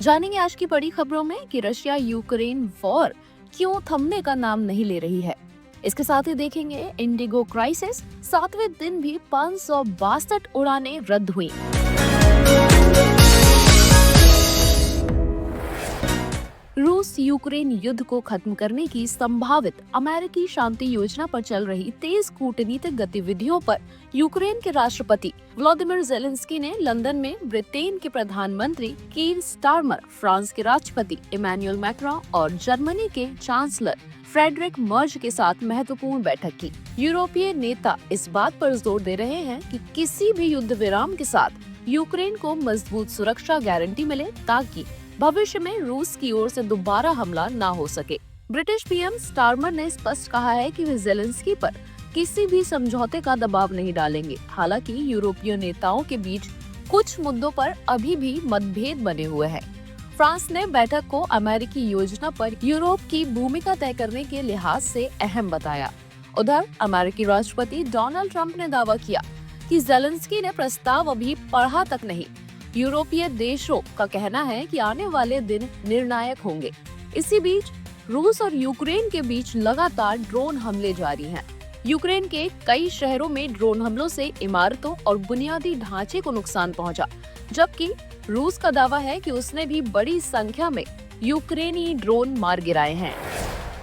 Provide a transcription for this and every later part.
जानेंगे आज की बड़ी खबरों में कि रशिया यूक्रेन वॉर क्यों थमने का नाम नहीं ले रही है। इसके साथ ही देखेंगे इंडिगो क्राइसिस, 7वें दिन भी 562 उड़ानें रद्द हुई। रूस यूक्रेन युद्ध को खत्म करने की संभावित अमेरिकी शांति योजना पर चल रही तेज कूटनीतिक गतिविधियों पर यूक्रेन के राष्ट्रपति व्लादिमीर जेलेंस्की ने लंदन में ब्रिटेन के प्रधानमंत्री कीर स्टारमर, फ्रांस के राष्ट्रपति इमैनुअल मैक्रों और जर्मनी के चांसलर फ्रेडरिक मर्ज के साथ महत्वपूर्ण बैठक की। यूरोपीय नेता इस बात पर जोर दे रहे हैं कि किसी भी युद्ध विराम के साथ यूक्रेन को मजबूत सुरक्षा गारंटी मिले ताकि भविष्य में रूस की ओर से दोबारा हमला न हो सके। ब्रिटिश पीएम स्टारमर ने स्पष्ट कहा है कि वे जेलेंस्की पर किसी भी समझौते का दबाव नहीं डालेंगे। हालांकि यूरोपीय नेताओं के बीच कुछ मुद्दों पर अभी भी मतभेद बने हुए हैं। फ्रांस ने बैठक को अमेरिकी योजना पर यूरोप की भूमिका तय करने के लिहाज से अहम बताया। उधर अमेरिकी राष्ट्रपति डोनाल्ड ट्रंप ने दावा किया कि जेलेंस्की ने प्रस्ताव अभी पढ़ा तक नहीं। यूरोपीय देशों का कहना है कि आने वाले दिन निर्णायक होंगे। इसी बीच रूस और यूक्रेन के बीच लगातार ड्रोन हमले जारी हैं। यूक्रेन के कई शहरों में ड्रोन हमलों से इमारतों और बुनियादी ढांचे को नुकसान पहुंचा, जबकि रूस का दावा है कि उसने भी बड़ी संख्या में यूक्रेनी ड्रोन मार गिराए हैं।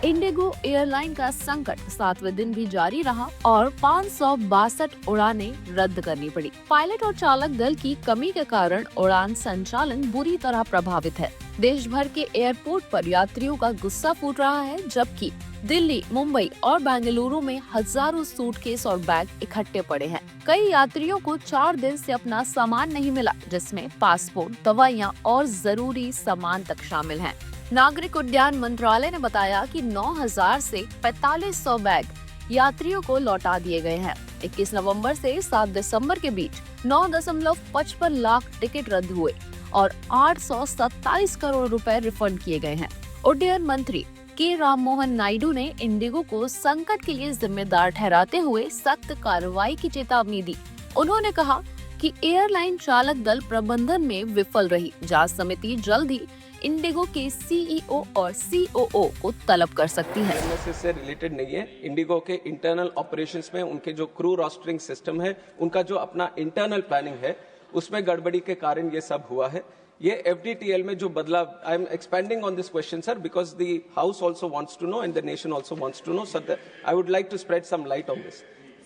इंडिगो एयरलाइन का संकट 7वें दिन भी जारी रहा और 562 उड़ानें रद्द करनी पड़ी। पायलट और चालक दल की कमी के कारण उड़ान संचालन बुरी तरह प्रभावित है। देश भर के एयरपोर्ट पर यात्रियों का गुस्सा फूट रहा है, जबकि दिल्ली, मुंबई और बेंगलुरु में हजारों सूटकेस और बैग इकट्ठे पड़े हैं। कई यात्रियों को 4 दिन से अपना सामान नहीं मिला, जिसमें पासपोर्ट, दवाइयाँ और जरूरी सामान तक शामिल हैं। नागरिक उड्डयन मंत्रालय ने बताया कि 9000 से 4500 बैग यात्रियों को लौटा दिए गए हैं। 21 नवंबर से 7 दिसंबर के बीच 9.55 लाख टिकट रद्द हुए और 827 करोड़ रुपए रिफंड किए गए हैं। उड्डयन मंत्री के राममोहन नायडू ने इंडिगो को संकट के लिए जिम्मेदार ठहराते हुए सख्त कार्रवाई की चेतावनी दी। उन्होंने कहा कि एयरलाइन चालक दल प्रबंधन में विफल रही। जांच समिति जल्द ही इंडिगो के सीईओ और सीओओ को तलब कर सकती है। इससे रिलेटेड नहीं है। इंडिगो के इंटरनल ऑपरेशंस में उनके जो क्रू रोस्टरिंग सिस्टम है, उनका जो अपना इंटरनल प्लानिंग है, उसमें गड़बड़ी के कारण ये सब हुआ है। ये एफडीटीएल में जो बदलाव, I am expending on this question sir because the house also wants to know and the nation also wants to know, so I would like to spread some light on this.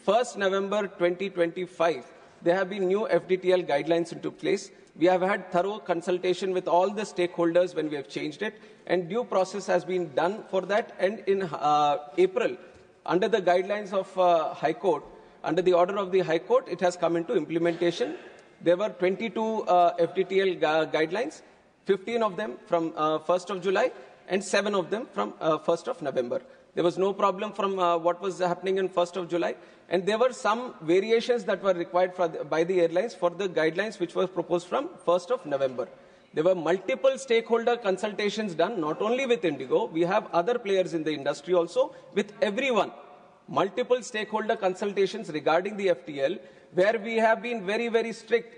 1st November 2025 there have been new FDTL guidelines into place. We have had thorough consultation with all the stakeholders when we have changed it, and due process has been done for that. And in April, under the guidelines of High Court, under the order of the High Court, it has come into implementation. There were 22 FDTL guidelines, 15 of them from 1st of July and 7 of them from 1st of November. There was no problem from what was happening on 1st of July. And there were some variations that were required by the airlines for the guidelines which were proposed from 1st of November. There were multiple stakeholder consultations done, not only with Indigo. We have other players in the industry also, with everyone. Multiple stakeholder consultations regarding the FTL, where we have been very, very strict,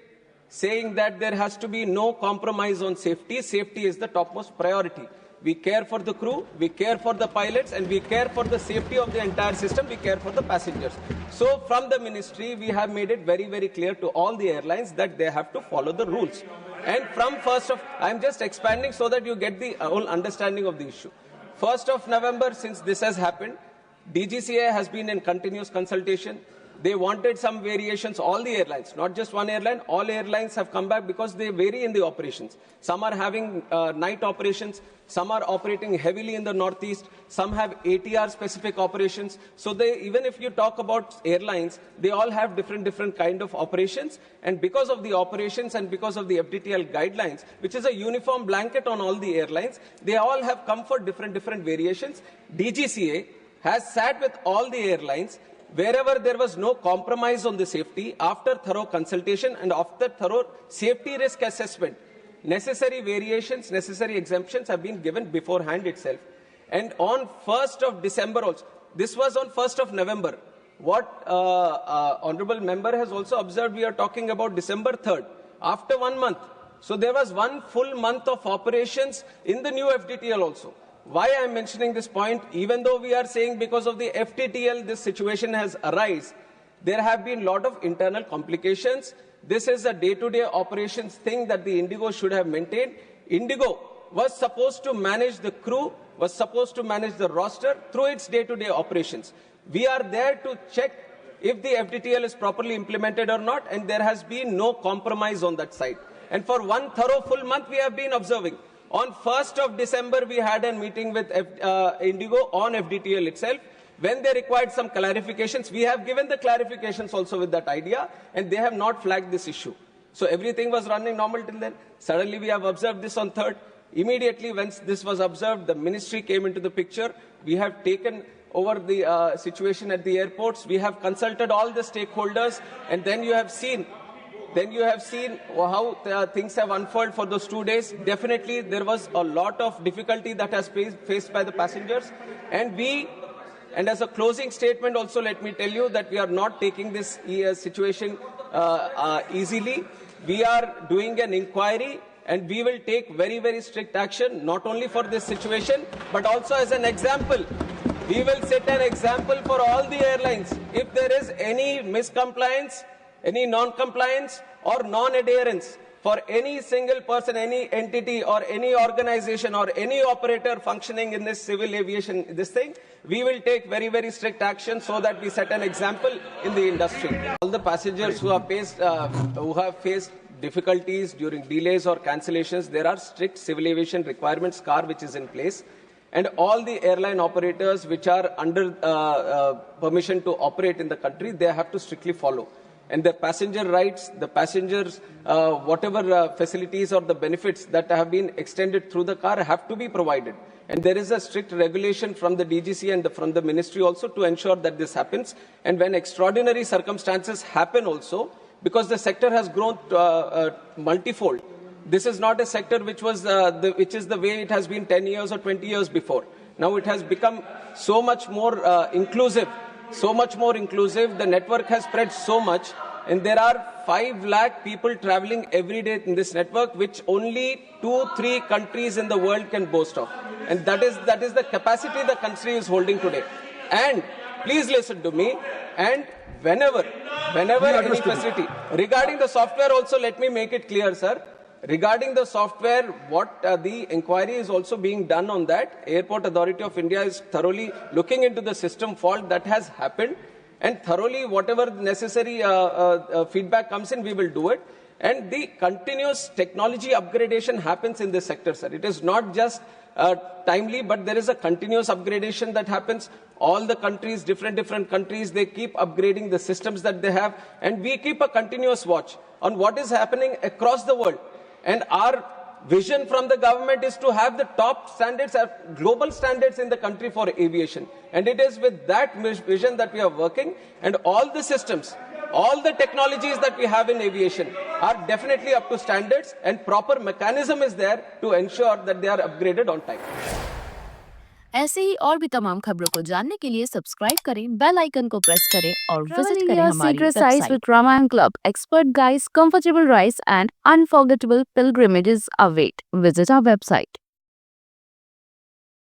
saying that there has to be no compromise on safety. Safety is the topmost priority. We care for the crew, we care for the pilots, and we care for the safety of the entire system, we care for the passengers. So from the ministry, we have made it very, very clear to all the airlines that they have to follow the rules. And from 1st of, I'm just expanding so that you get the whole understanding of the issue. 1st of November, since this has happened, DGCA has been in continuous consultation. They wanted some variations, all the airlines, not just one airline, all airlines have come back because they vary in the operations. Some are having night operations, some are operating heavily in the northeast, some have ATR specific operations. So they, even if you talk about airlines, they all have different kind of operations. And because of the operations and because of the FDTL guidelines, which is a uniform blanket on all the airlines, they all have come for different variations. DGCA has sat with all the airlines. Wherever there was no compromise on the safety, after thorough consultation and after thorough safety risk assessment, necessary variations, necessary exemptions have been given beforehand itself. And on 1st of December also, this was on 1st of November. What Honorable Member has also observed, we are talking about December 3rd. After 1 month, So there was 1 full month of operations in the new FDTL also. Why I am mentioning this point, even though we are saying because of the FTTL this situation has arisen, there have been a lot of internal complications. This is a day-to-day operations thing that the Indigo should have maintained. Indigo was supposed to manage the crew, was supposed to manage the roster through its day-to-day operations. We are there to check if the FDTL is properly implemented or not, and there has been no compromise on that side. And for 1 thorough full month, we have been observing. On 1st of December, we had a meeting with Indigo on FDTL itself. When they required some clarifications, we have given the clarifications also with that idea, and they have not flagged this issue. So everything was running normal till then. Suddenly, we have observed this on 3rd. Immediately, once this was observed, the ministry came into the picture. We have taken over the situation at the airports. We have consulted all the stakeholders, and then you have seen how things have unfolded for those 2 days. Definitely, there was a lot of difficulty that has faced by the passengers, and as a closing statement also, let me tell you that we are not taking this situation easily. We are doing an inquiry, and we will take very, very strict action, not only for this situation, but also as an example. We will set an example for all the airlines. If there is any miscompliance, any non-compliance or non-adherence for any single person, any entity or any organization or any operator functioning in this civil aviation, we will take very, very strict action so that we set an example in the industry. All the passengers who have faced difficulties during delays or cancellations, there are strict civil aviation requirements, CAR, which is in place. And all the airline operators which are under permission to operate in the country, they have to strictly follow. And the passenger rights, the passengers, whatever facilities or the benefits that have been extended through the car have to be provided. And there is a strict regulation from the DGC and from the ministry also to ensure that this happens. And when extraordinary circumstances happen also, because the sector has grown multifold, this is not a sector which is the way it has been 10 years or 20 years before. Now it has become so much more inclusive. The network has spread so much, and there are 5 lakh people traveling every day in this network, which only 2-3 countries in the world can boast of. And that is the capacity the country is holding today. And please listen to me. And whenever any facility, regarding the software also, let me make it clear, sir. Regarding the software, what the inquiry is also being done on that. Airport Authority of India is thoroughly looking into the system fault that has happened, and thoroughly whatever necessary feedback comes in, we will do it. And the continuous technology upgradation happens in this sector, sir. It is not just timely, but there is a continuous upgradation that happens. All the countries, different countries, they keep upgrading the systems that they have, and we keep a continuous watch on what is happening across the world. And our vision from the government is to have the top standards, global standards in the country for aviation. And it is with that vision that we are working. And all the systems, all the technologies that we have in aviation are definitely up to standards, and proper mechanism is there to ensure that they are upgraded on time. ऐसे ही और भी तमाम खबरों को जानने के लिए subscribe करें, बेल आइकन को प्रेस करें और विजिट करें हमारी website with Rama and Club. Expert guides, comfortable rides and unforgettable pilgrimages await. Visit our website.